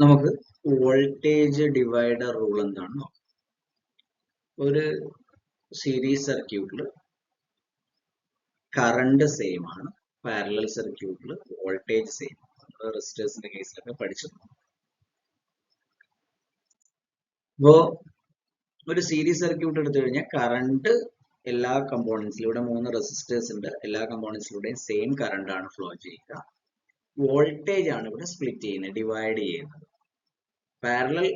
നമുക്ക് voltage divider rule എന്താണ് നോക്കാം. ഒരു സീരീസ് സർക്യൂട്ടിൽ കറണ്ട് സെയിം ആണ്, പാരലൽ സർക്യൂട്ടിൽ വോൾട്ടേജ് സെയിം ആണ്. റെസിസ്റ്റേഴ്സിന്റെ കേസിലൊക്കെ പഠിച്ചിട്ടുണ്ട്. അപ്പോ ഒരു സീരീസ് സർക്യൂട്ട് എടുത്തു കഴിഞ്ഞാൽ കറണ്ട് എല്ലാ കമ്പോണൻസിലും, ഇവിടെ 3 റെസിസ്റ്റേഴ്സ് ഉണ്ട്, എല്ലാ കമ്പോണൻസിലൂടെയും സെയിം കറണ്ട് ആണ് ഫ്ലോ ചെയ്യുക. വോൾട്ടേജ് ആണ് ഇവിടെ സ്പ്ലിറ്റ് ചെയ്യുന്നത്, ഡിവൈഡ് ചെയ്യുന്നത്. പാരലൽ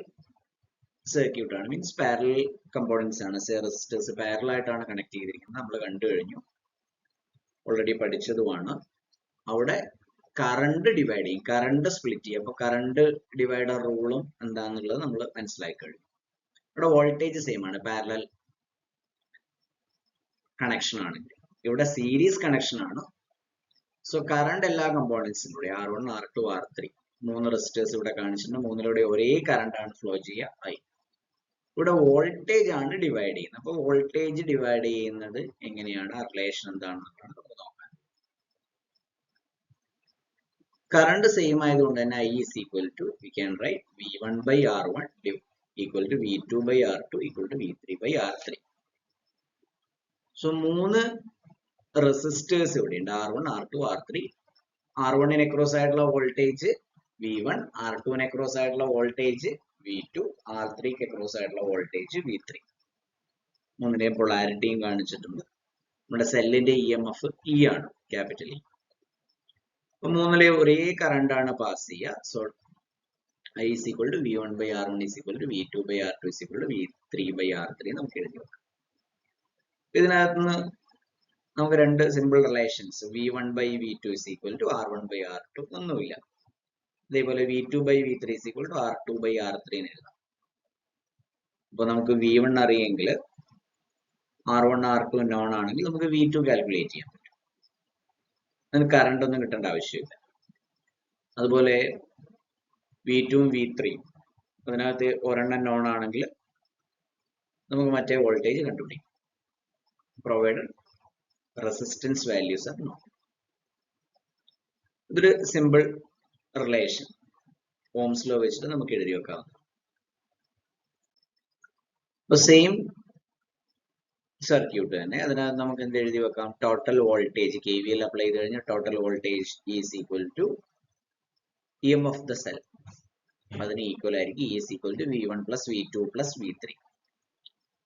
സർക്യൂട്ട് ആണ്, മീൻസ് പാരലൽ കമ്പോണൻസ് ആണ്, റെസിസ്റ്റേഴ്സ് പാരലൽ ആയിട്ടാണ് കണക്ട് ചെയ്തിരിക്കുന്നത്. നമ്മൾ കണ്ടു കഴിഞ്ഞു, ഓൾറെഡി പഠിച്ചതുമാണ്. അവിടെ കറണ്ട് ഡിവൈഡ് ചെയ്യും, കറണ്ട് സ്പ്ലിറ്റ് ചെയ്യും. അപ്പൊ കറണ്ട് ഡിവൈഡർ റൂളും എന്താന്നുള്ളത് നമ്മൾ മനസ്സിലാക്കി കഴിഞ്ഞു. ഇവിടെ വോൾട്ടേജ് സെയിം ആണ്, പാരലൽ കണക്ഷൻ ആണ്. ഇവിടെ സീരീസ് കണക്ഷൻ ആണ്. സോ കറണ്ട് എല്ലാ കമ്പോണൻസിലൂടെ R1, R2, R3 3 റെസിസ്റ്റേഴ്സ് ഇവിടെ കാണിച്ചിട്ടുണ്ട്. മൂന്നിലൂടെ ഒരേ കറണ്ട് ആണ് ഫ്ലോ ചെയ്യുക, I. ഇവിടെ വോൾട്ടേജ് ആണ് ഡിവൈഡ് ചെയ്യുന്നത്. അപ്പൊ വോൾട്ടേജ് ഡിവൈഡ് ചെയ്യുന്നത് എങ്ങനെയാണ്, ആ റിലേഷൻ എന്താണെന്നാണ് നമുക്ക് നോക്കാൻ. കറണ്ട് സെയിം ആയതുകൊണ്ട് തന്നെ I is equal to, we can write V1 by R1 equal to V2 by R2 equal to V3 by R3. So 3 resistors ഇവിടെ ഉണ്ട്, R1, R2, R3. R1 across ആയിട്ടുള്ള വോൾട്ടേജ് V1, R2 അക്രോസ് ആയിട്ടുള്ള voltage V2, R3 across ആയിട്ടുള്ള voltage V3. മൂന്നിന്റെയും പൊളാരിറ്റിയും കാണിച്ചിട്ടുണ്ട്. നമ്മുടെ സെല്ലിന്റെ EMF E ആണ്, capital E. അപ്പൊ മൂന്നിലെ ഒരേ കറണ്ട് ആണ് പാസ് ചെയ്യുക. So I is equal to V1 by R1 is equal to V2 by R2 is equal to V3 by R3 നമുക്ക് എഴുതി വെക്കാം. ഇതിനകത്ത് നിന്ന് നമുക്ക് രണ്ട് simple relations, V1 by V2 is equal to R1 by R2 ഒന്നുമില്ല. അതേപോലെ V2 by V3 is equal to R2 by R3 എന്ന് എഴുതാം. അപ്പൊ നമുക്ക് V1 അറിയെങ്കിൽ R1, R2 നോൺ ആണെങ്കിൽ നമുക്ക് V2 കാൽക്കുലേറ്റ് ചെയ്യാൻ പറ്റും. അതിന് കറണ്ട് ഒന്നും കിട്ടേണ്ട ആവശ്യമില്ല. അതുപോലെ V2 ഉം V3 അതിനകത്ത് ഒരെണ്ണം നോൺ ആണെങ്കിൽ നമുക്ക് മറ്റേ വോൾട്ടേജ് കണ്ടുപിടിക്കാം, പ്രൊവൈഡഡ് റെസിസ്റ്റൻസ് വാല്യൂസ് ആണ് നോൺ. ഇതൊരു സിമ്പിൾ റിലേഷൻ ഓംസ് ലോ വെച്ചിട്ട് നമുക്ക് എഴുതി വെക്കാം. അപ്പൊ സെയിം സർക്യൂട്ട് തന്നെ അതിനകത്ത് നമുക്ക് എന്ത് എഴുതി വെക്കാം, ടോട്ടൽ വോൾട്ടേജ് KVL അപ്ലൈ ചെയ്ത് കഴിഞ്ഞാൽ total voltage is equal to EM of the cell. അതിന് ഈക്വൽ ആയിരിക്കും E is equal to V1 plus V2 plus V3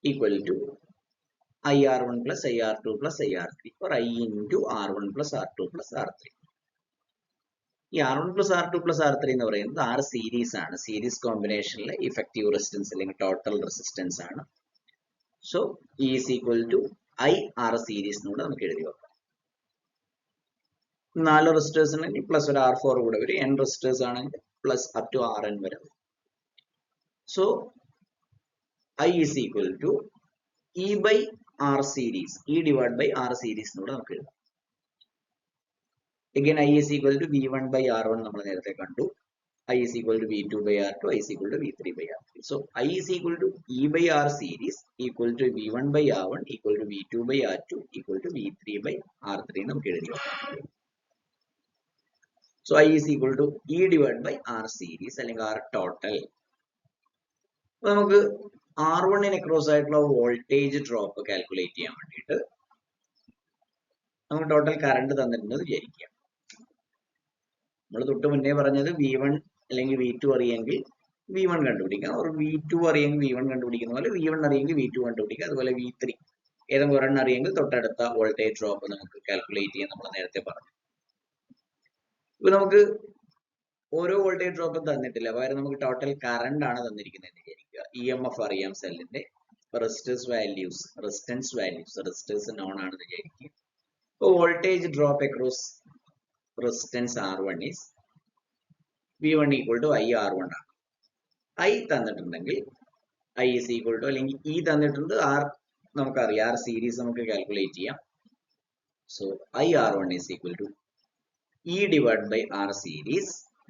equal to IR1 plus IR2 plus IR3 or I into R1 plus R2 plus R3. ഈ R1 plus R2 plus R3 എന്ന് പറയുന്നത് R series ആണ്. Series കോമ്പിനേഷനിലെ effective resistance അല്ലെങ്കിൽ total resistance ആണ്. So E is equal to IR series എന്നൂടെ നമുക്ക് എഴുതി വെക്കാം. 4 റെസിസ്റ്റേഴ്സ് ഉണ്ടെങ്കിൽ പ്ലസ് ഒരു R4 കൂടെ വരും. N റെസിസ്റ്റേഴ്സ് ആണെങ്കിൽ പ്ലസ് അപ് ടു Rn വരെ വരും. So I is equal to E by R series, E divided by R series എന്നൂടെ നമുക്ക് എഴുതാം. Again I is equal to V1 by R1 നമ്മൾ നേരത്തെ കണ്ടു. I is equal to V2 by R2, I is equal to V3 by R3. So I is equal to E by R series equal to V1 by R1 equal to V2 by R2 equal to V3 by R3 നമുക്ക് എഴുതി വെക്കാം. So I is equal to E divided by R series അല്ലെങ്കിൽ R total. അപ്പൊ നമുക്ക് R1 across ആയിട്ടുള്ള voltage drop calculate ചെയ്യാൻ വേണ്ടിയിട്ട് നമുക്ക് ടോട്ടൽ കറണ്ട് തന്നിട്ടുണ്ടെന്ന് വിചാരിക്കുക. നമ്മൾ തൊട്ട് മുന്നേ പറഞ്ഞത് V1 അല്ലെങ്കിൽ V2 അറിയെങ്കിൽ V1 കണ്ടുപിടിക്കാം, or V2 അറിയെങ്കിൽ V1 കണ്ടുപിടിക്കുന്ന പോലെ V1 അറിയെങ്കിൽ V2 കണ്ടുപിടിക്കാം. അതുപോലെ V3 ഏതെങ്കിലും ഒരെണ്ണം അറിയെങ്കിൽ തൊട്ടടുത്ത വോൾട്ടേജ് ഡ്രോപ്പ് നമുക്ക് കാൽക്കുലേറ്റ് ചെയ്യാൻ നമ്മൾ നേരത്തെ പറഞ്ഞു. ഇപ്പൊ നമുക്ക് ഓരോ വോൾട്ടേജ് ഡ്രോപ്പും തന്നിട്ടില്ല, പകരം നമുക്ക് ടോട്ടൽ കറണ്ട് ആണ് തന്നിരിക്കുന്നത് എന്ന് വിചാരിക്കുക. EMF അറിയാം സെല്ലിന്റെ, റെസിസ്റ്റൻസ് വാല്യൂസ് നോൺ ആണെന്ന് വിചാരിക്കുക. അപ്പോൾ voltage drop across resistance R1 is V1 equal to IR1 ആണ്. I തന്നിട്ടുണ്ടെങ്കിൽ I is equal to, അല്ലെങ്കിൽ E തന്നിട്ടുണ്ട്, R നമുക്കറിയാം, R സീരീസ് നമുക്ക് കാൽക്കുലേറ്റ് ചെയ്യാം. So IR1 is equal to E divided by R series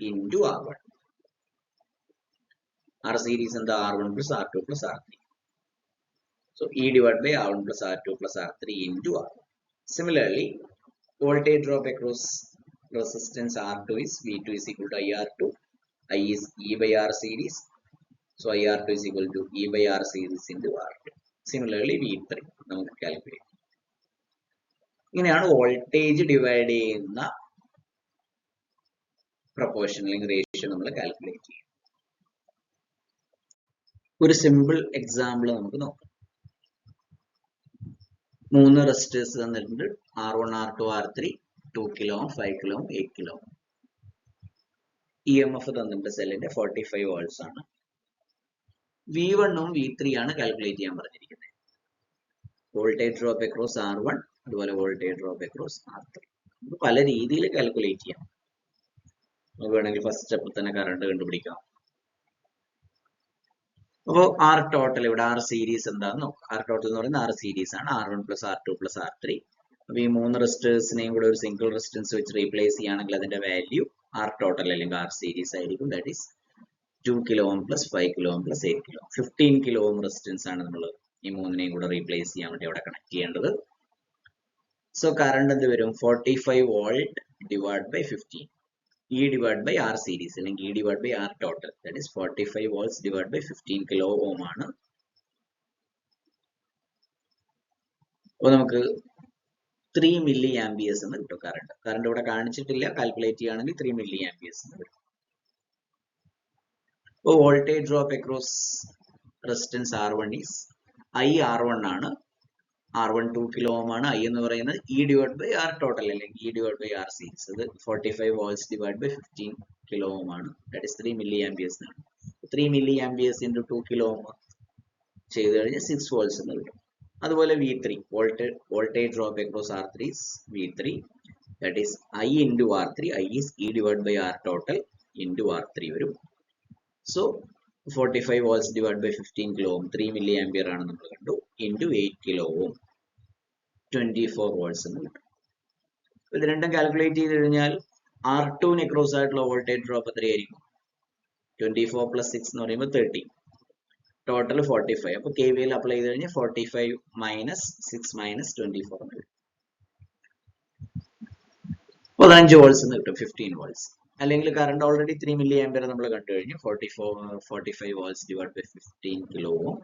into R1. R series എന്താ, R1 plus R2 plus R3. So E divided by R1 plus R2 plus R3 into R1. Similarly, voltage drop across resistance R2 is V2 is equal to IR2. I is E by R series. So IR2 is equal to E by R series into R2. Similarly, V3 നമുക്ക് calculate. ഇങ്ങനെയാണ് voltage divide ചെയ്യുന്ന proportion അല്ലെങ്കിൽ ratio നമ്മൾ calculate ചെയ്യും. ഒരു simple example നമുക്ക് നോക്കാം. 3 resistors തന്നിട്ടുണ്ട്. R1, R2, R3, 2 kilo ohm, 5 kilo ohm, 8 kilo ohm. EMF തന്നിട്ടുണ്ട് സെല്ലിന്റെ 45 വോൾട്ട്സ് ആണ്. V1 ഉം V3 ആണ് കാൽക്കുലേറ്റ് ചെയ്യാൻ പറഞ്ഞിരിക്കുന്നത്. വോൾട്ടേജ് ഡ്രോപ്പ് അക്രോസ് R1 അതുപോലെ വോൾട്ടേജ് ഡ്രോപ്പ് അക്രോസ് R3. നമുക്ക് പല രീതിയിൽ കാൽക്കുലേറ്റ് ചെയ്യാം. നമുക്ക് വേണമെങ്കിൽ ഫസ്റ്റ് സ്റ്റെപ്പിൽ തന്നെ കറണ്ട് കണ്ടുപിടിക്കാം. അപ്പോൾ ആർ ടോട്ടൽ ഇവിടെ ആർ സീരീസ് എന്താണെന്ന് നോക്കാം. ആർ ടോട്ടൽ എന്ന് പറയുന്നത് ആർ സീരീസ് ആണ്. R1 + R2 + R3. അപ്പോൾ ഈ 3 റെസിസ്റ്റേഴ്സിനെയും കൂടെ ഒരു സിംഗിൾ റെസിസ്റ്റൻസ് വെച്ച് റീപ്ലേസ് ചെയ്യുകയാണെങ്കിൽ അതിന്റെ വാല്യൂ ആർ ടോട്ടൽ അല്ലെങ്കിൽ ആർ സീരീസ് ആയിരിക്കും. That is 2 kilo ohm + 5 kilo ohm + 8 kilo ohm. 15 kilo ohm resistance ആണ് നമ്മൾ ഈ 3നെയും കൂടെ റീപ്ലേസ് ചെയ്യാൻ വേണ്ടി അവിടെ കണക്ട് ചെയ്യേണ്ടത്. സോ കറണ്ട് എന്ത് വരും? 45 volt divide by 15. E divided by R series അല്ലെങ്കിൽ E divided by R total, that is 45 volts divided by 15 kilo ohm ആണ്. അപ്പോൾ നമുക്ക് 3 മില്ലി ആംപിയേഴ്സ് എന്ന് കിട്ടും കറണ്ട്. കറണ്ട് ഇവിടെ കാണിച്ചിട്ടില്ല, കാൽക്കുലേറ്റ് ചെയ്യുകയാണെങ്കിൽ 3 മില്ലി ആംപിയേഴ്സ് എന്ന് വരും. അപ്പോൾ voltage drop across resistance R1 is IR1 ആണ്. R1 2 kilo ohm ആണ്. I എന്ന് പറയുന്നത് E divided by R total അല്ലെങ്കിൽ E divided by R series. അത് 45 volts divided by 15 kilo ohm ആണ്. That is 3 milli amperes ആണ്. 3 milli amperes into 2 kilo ohm ചെയ്ത് കഴിഞ്ഞാൽ 6 volts എന്ന് കിട്ടും. അതുപോലെ V3 voltage drop across R3 is V3. That is I into R3. I is E divided by R total into R3 വരും. So 45 volts divided by 15 kilo ohm 3 milli ampere ആണ് നമ്മൾ കണ്ടു. Into 8 kilo ohm 24 volts എന്ന് കിട്ടും. ഇത് രണ്ടും calculate ചെയ്ത് കഴിഞ്ഞാൽ R2 ന് അക്രോസ് ആയിട്ടുള്ള വോൾട്ടേജ് ഡ്രോപ്പ് എത്രയായിരിക്കും? 24 + 6 എന്ന് പറയുമ്പോൾ 30. ടോട്ടൽ 45. അപ്പോൾ KVL അപ്ലൈ ചെയ്ത് കഴിഞ്ഞാൽ 45 - 6 - 24 എന്ന് കിട്ടും. 15 വോൾട്സ് എന്ന് കിട്ടും. 15 വോൾട്സ്. അല്ലെങ്കിൽ കറണ്ട് ഓൾറെഡി 3 മില്ലി ആംപിയർ നമ്മൾ കണ്ടു കഴിഞ്ഞു. 45 volts divide by 15 kilo ohm,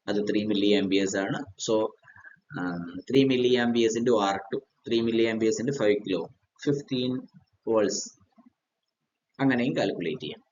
അത് 3 മില്ലി ആംപിയേഴ്സ് ആണ്. So 3 milli amperes into R2, 3 milli amperes into 5 kilo ohm, 15 volts. അങ്ങനെയും കാൽക്കുലേറ്റ് ചെയ്യാം.